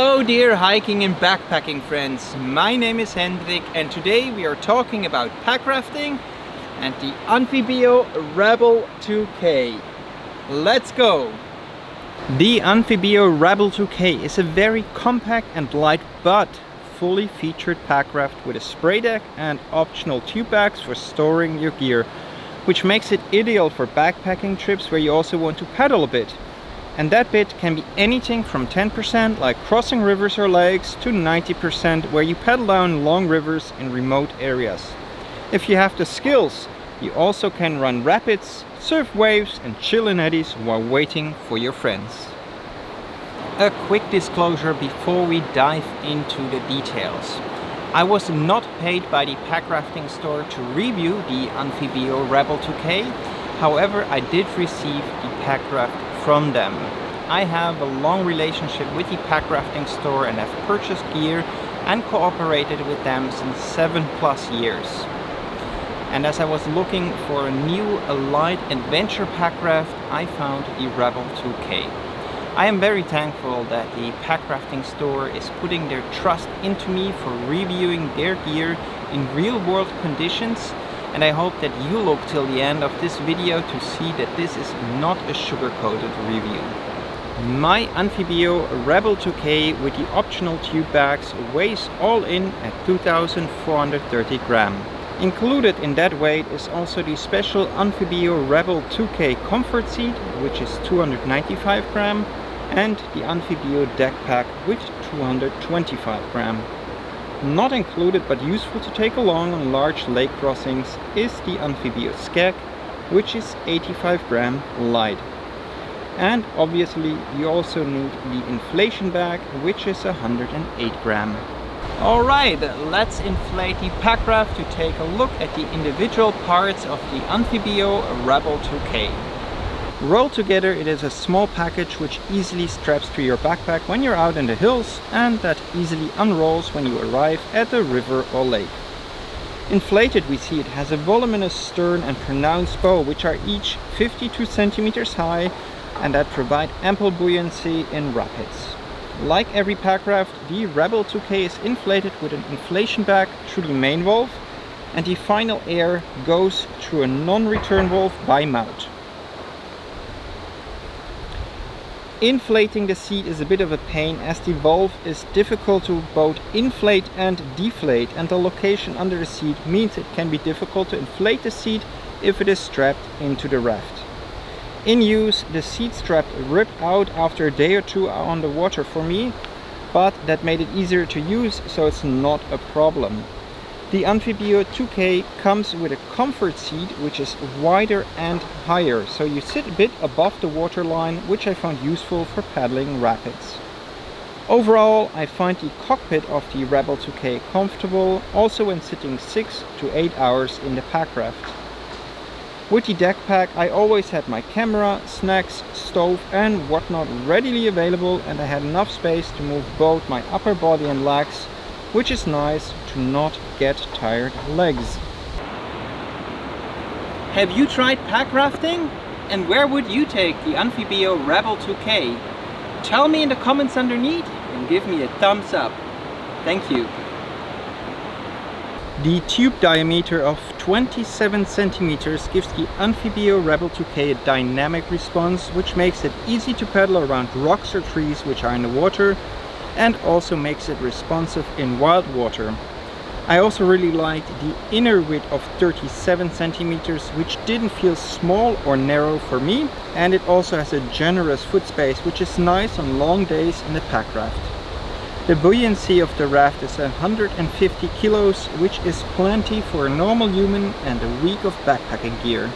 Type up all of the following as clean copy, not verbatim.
Hello dear hiking and backpacking friends, my name is Hendrik and today we are talking about packrafting and the Anfibio Rebel 2K. Let's go! The Anfibio Rebel 2K is a very compact and light but fully featured packraft with a spray deck and optional tube bags for storing your gear, which makes it ideal for backpacking trips where you also want to paddle a bit. And that bit can be anything from 10% like crossing rivers or lakes to 90% where you paddle down long rivers in remote areas. If you have the skills, you also can run rapids, surf waves and chill in eddies while waiting for your friends. A quick disclosure before we dive into the details. I was not paid by the Packrafting store to review the Anfibio Rebel 2K, however I did receive the Packraft from them. I have a long relationship with the Packrafting store and have purchased gear and cooperated with them since 7+ years. And as I was looking for a new light adventure packraft, I found the Rebel 2K. I am very thankful that the Packrafting store is putting their trust into me for reviewing their gear in real world conditions, and I hope that you look till the end of this video to see that this is not a sugar-coated review. My Anfibio Rebel 2K with the optional tube bags weighs all in at 2,430 grams. Included in that weight is also the special Anfibio Rebel 2K comfort seat, which is 295 grams, and the Anfibio deck pack with 225 grams. Not included but useful to take along on large lake crossings is the Anfibio Skag, which is 85 grams light. And obviously you also need the inflation bag, which is 108 grams. Alright, let's inflate the packraft to take a look at the individual parts of the Anfibio Rebel 2K. Rolled together, it is a small package which easily straps to your backpack when you're out in the hills and that easily unrolls when you arrive at a river or lake. Inflated, we see it has a voluminous stern and pronounced bow, which are each 52 centimeters high and that provide ample buoyancy in rapids. Like every packraft, the Rebel 2K is inflated with an inflation bag through the main valve, and the final air goes through a non-return valve by mouth. Inflating the seat is a bit of a pain as the valve is difficult to both inflate and deflate, and the location under the seat means it can be difficult to inflate the seat if it is strapped into the raft. In use, the seat strap ripped out after a day or two on the water for me, but that made it easier to use, so it's not a problem. The Anfibio 2K comes with a comfort seat which is wider and higher, so you sit a bit above the waterline, which I found useful for paddling rapids. Overall, I find the cockpit of the Rebel 2K comfortable, also when sitting 6 to 8 hours in the packraft. With the deck pack, I always had my camera, snacks, stove and whatnot readily available, and I had enough space to move both my upper body and legs, which is nice to not get tired legs. Have you tried packrafting? And where would you take the Anfibio Rebel 2K? Tell me in the comments underneath and give me a thumbs up. Thank you. The tube diameter of 27 centimeters gives the Anfibio Rebel 2K a dynamic response, which makes it easy to paddle around rocks or trees which are in the water, and also makes it responsive in wild water. I also really liked the inner width of 37 centimeters, which didn't feel small or narrow for me, and it also has a generous foot space, which is nice on long days in the packraft. The buoyancy of the raft is 150 kilos, which is plenty for a normal human and a week of backpacking gear.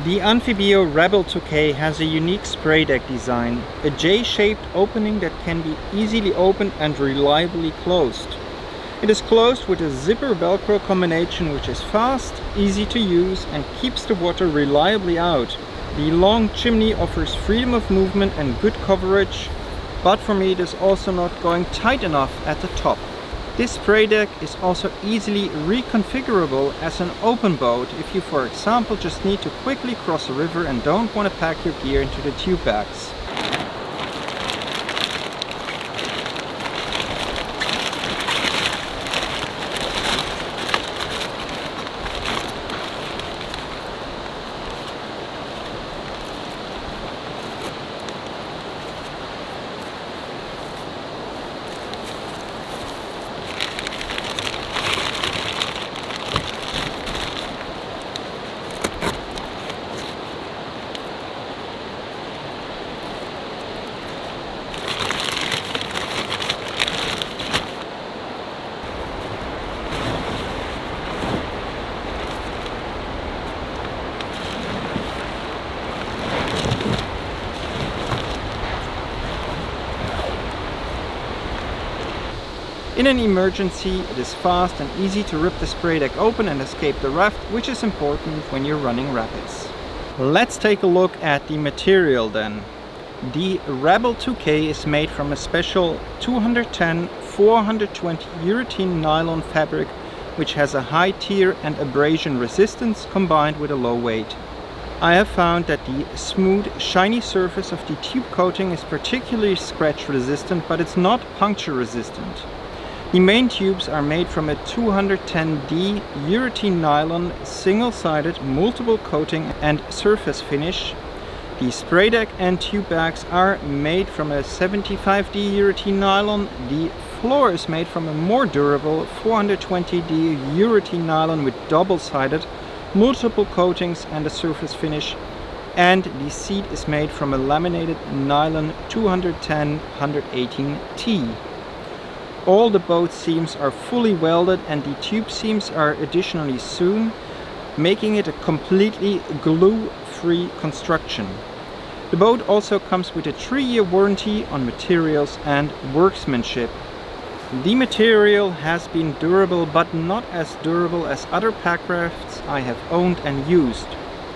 The Anfibio Rebel 2K has a unique spray deck design, a J-shaped opening that can be easily opened and reliably closed. It is closed with a zipper velcro combination, which is fast, easy to use and keeps the water reliably out. The long chimney offers freedom of movement and good coverage, but for me it is also not going tight enough at the top. This spray deck is also easily reconfigurable as an open boat if you, for example, just need to quickly cross a river and don't want to pack your gear into the tube bags. In an emergency, it is fast and easy to rip the spray deck open and escape the raft, which is important when you're running rapids. Let's take a look at the material then. The Rebel 2K is made from a special 210-420 urethane nylon fabric, which has a high tear and abrasion resistance combined with a low weight. I have found that the smooth, shiny surface of the tube coating is particularly scratch resistant, but it's not puncture resistant. The main tubes are made from a 210D urethane nylon single-sided multiple coating and surface finish. The spray deck and tube bags are made from a 75D urethane nylon. The floor is made from a more durable 420D urethane nylon with double-sided multiple coatings and a surface finish. And the seat is made from a laminated nylon 210-118T. All the boat seams are fully welded and the tube seams are additionally sewn, making it a completely glue-free construction. The boat also comes with a 3-year warranty on materials and workmanship. The material has been durable, but not as durable as other packrafts I have owned and used.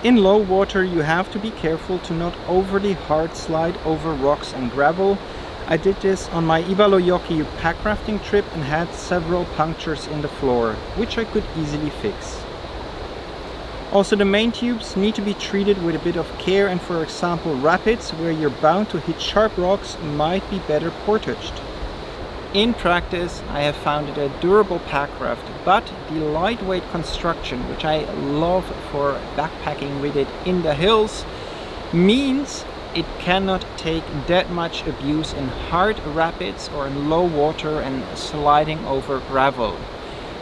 In low water you have to be careful to not overly hard slide over rocks and gravel. I did this on my Ivalojoki packrafting trip and had several punctures in the floor, which I could easily fix. Also, the main tubes need to be treated with a bit of care, and for example rapids where you're bound to hit sharp rocks might be better portaged. In practice I have found it a durable packraft, but the lightweight construction, which I love for backpacking with it in the hills, means it cannot take that much abuse in hard rapids or in low water and sliding over gravel.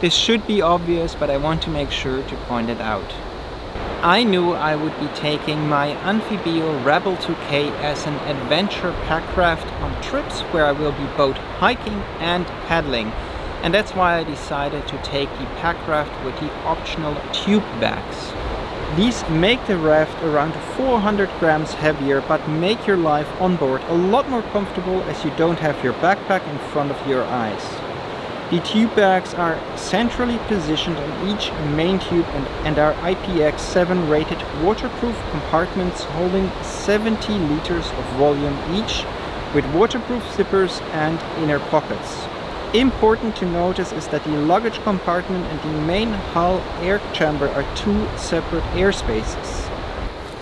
This should be obvious, but I want to make sure to point it out. I knew I would be taking my Anfibio Rebel 2K as an adventure packraft on trips where I will be both hiking and paddling, and that's why I decided to take the packraft with the optional tube bags. These make the raft around 400 grams heavier, but make your life on board a lot more comfortable as you don't have your backpack in front of your eyes. The tube bags are centrally positioned on each main tube and are IPX7 rated waterproof compartments holding 70 liters of volume each, with waterproof zippers and inner pockets. Important to notice is that the luggage compartment and the main hull air chamber are two separate air spaces.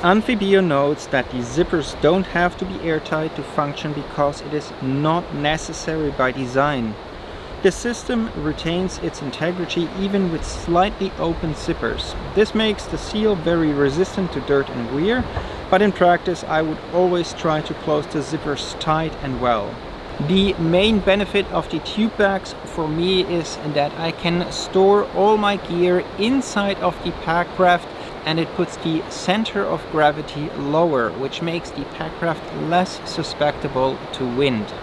Anfibio notes that the zippers don't have to be airtight to function because it is not necessary by design. The system retains its integrity even with slightly open zippers. This makes the seal very resistant to dirt and wear, but in practice I would always try to close the zippers tight and well. The main benefit of the tube bags for me is that I can store all my gear inside of the packraft, and it puts the center of gravity lower, which makes the packraft less susceptible to wind.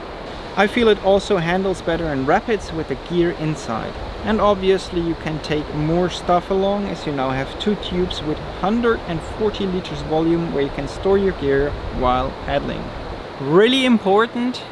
I feel it also handles better in rapids with the gear inside. And obviously you can take more stuff along, as you now have two tubes with 140 liters volume where you can store your gear while paddling. Really important,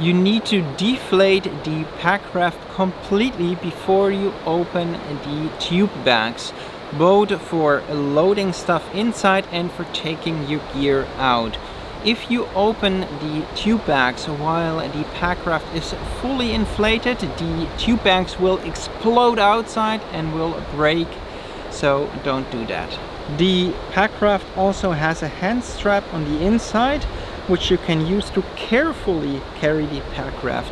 you need to deflate the packraft completely before you open the tube bags, both for loading stuff inside and for taking your gear out. If you open the tube bags while the packraft is fully inflated, the tube bags will explode outside and will break, so don't do that. The packraft also has a hand strap on the inside, which you can use to carefully carry the packraft.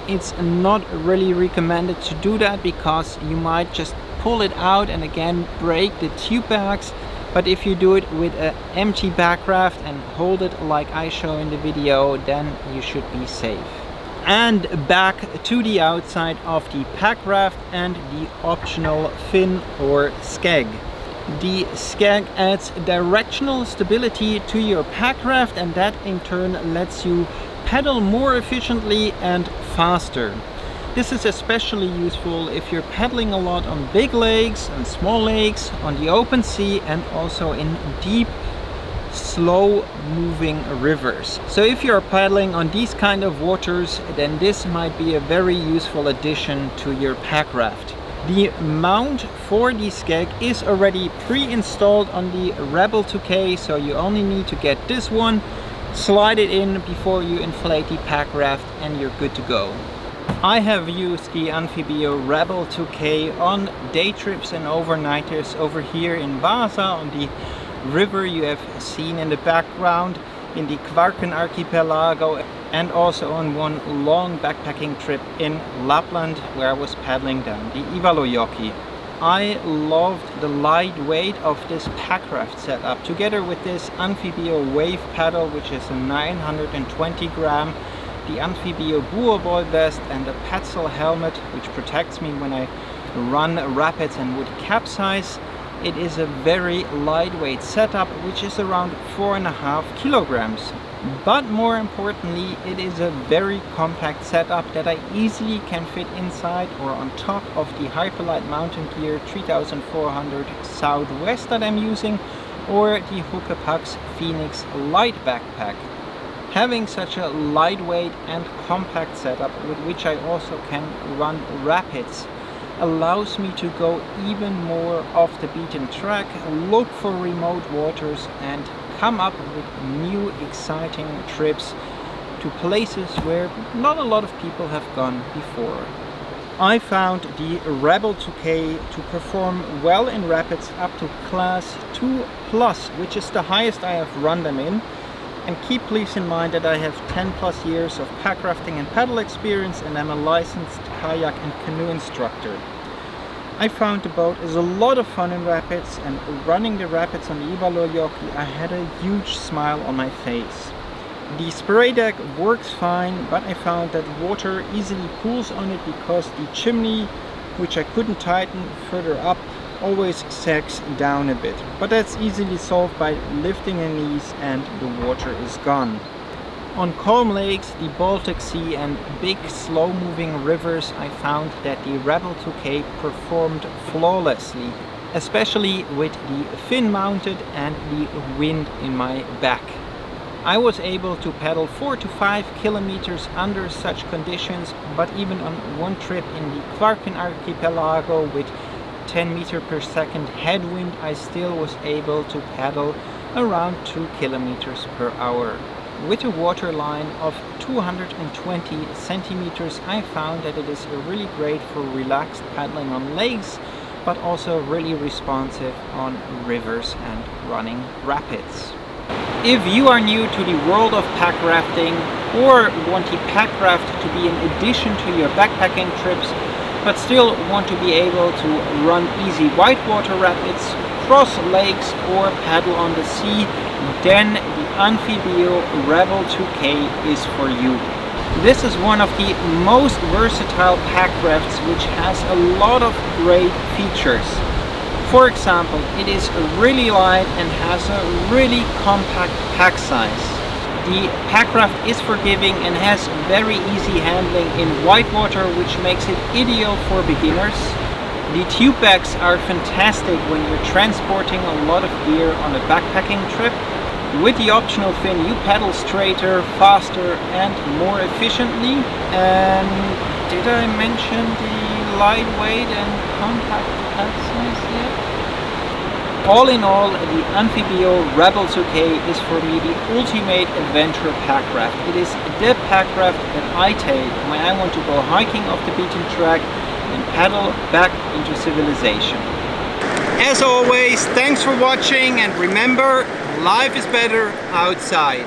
It's not really recommended to do that because you might just pull it out and again break the tube bags. But if you do it with an empty packraft and hold it like I show in the video, then you should be safe. And back to the outside of the packraft and the optional fin or Skag. The Skag adds directional stability to your packraft, and that in turn lets you pedal more efficiently and faster. This is especially useful if you're paddling a lot on big lakes and small lakes, on the open sea, and also in deep slow moving rivers. So if you're paddling on these kind of waters, then this might be a very useful addition to your packraft. The mount for the Skag is already pre-installed on the Rebel 2K, so you only need to get this one, slide it in before you inflate the packraft, and you're good to go. I have used the Anfibio Rebel 2K on day trips and overnighters over here in Vasa on the river you have seen in the background, in the Kvarken archipelago, and also on one long backpacking trip in Lapland where I was paddling down the Ivalojoki. I loved the lightweight of this packraft setup, together with this Anfibio wave paddle, which is a 920 gram, the Anfibio buoboy vest and the Petzl helmet, which protects me when I run rapids and would capsize. It is a very lightweight setup, which is around 4.5 kilograms. But more importantly, it is a very compact setup that I easily can fit inside or on top of the Hyperlight Mountain Gear 3400 Southwest that I'm using, or the Huckepack's Phoenix Light Backpack. Having such a lightweight and compact setup with which I also can run rapids allows me to go even more off the beaten track, look for remote waters and come up with new exciting trips to places where not a lot of people have gone before. I found the Rebel 2K to perform well in rapids up to class 2+, which is the highest I have run them in. And keep please in mind that I have 10+ years of packrafting and paddle experience, and I'm a licensed kayak and canoe instructor. I found the boat is a lot of fun in rapids, and running the rapids on the Ivalojoki I had a huge smile on my face. The spray deck works fine, but I found that water easily pools on it because the chimney, which I couldn't tighten further up, always sags down a bit. But that's easily solved by lifting a knees and the water is gone. On calm lakes, the Baltic Sea and big slow moving rivers, I found that the Rebel 2K performed flawlessly, especially with the fin mounted and the wind in my back. I was able to paddle 4 to 5 kilometers under such conditions, but even on one trip in the Kvarken archipelago with 10 meters per second headwind, I still was able to paddle around 2 kilometers per hour. With a water line of 220 centimeters, I found that it is really great for relaxed paddling on lakes, but also really responsive on rivers and running rapids. If you are new to the world of packrafting or want the packraft to be an addition to your backpacking trips, but still want to be able to run easy whitewater rapids, cross lakes or paddle on the sea, then the Anfibio Rebel 2K is for you. This is one of the most versatile packrafts, which has a lot of great features. For example, it is really light and has a really compact pack size. The packraft is forgiving and has very easy handling in whitewater, which makes it ideal for beginners. The tube bags are fantastic when you're transporting a lot of gear on a backpacking trip. With the optional fin, you paddle straighter, faster and more efficiently. And did I mention the lightweight and compact pack size yet? All in all, the Anfibio Rebel 2K is for me the ultimate adventure packraft. It is the packraft that I take when I want to go hiking off the beaten track and paddle back into civilization. As always, thanks for watching, and remember, life is better outside.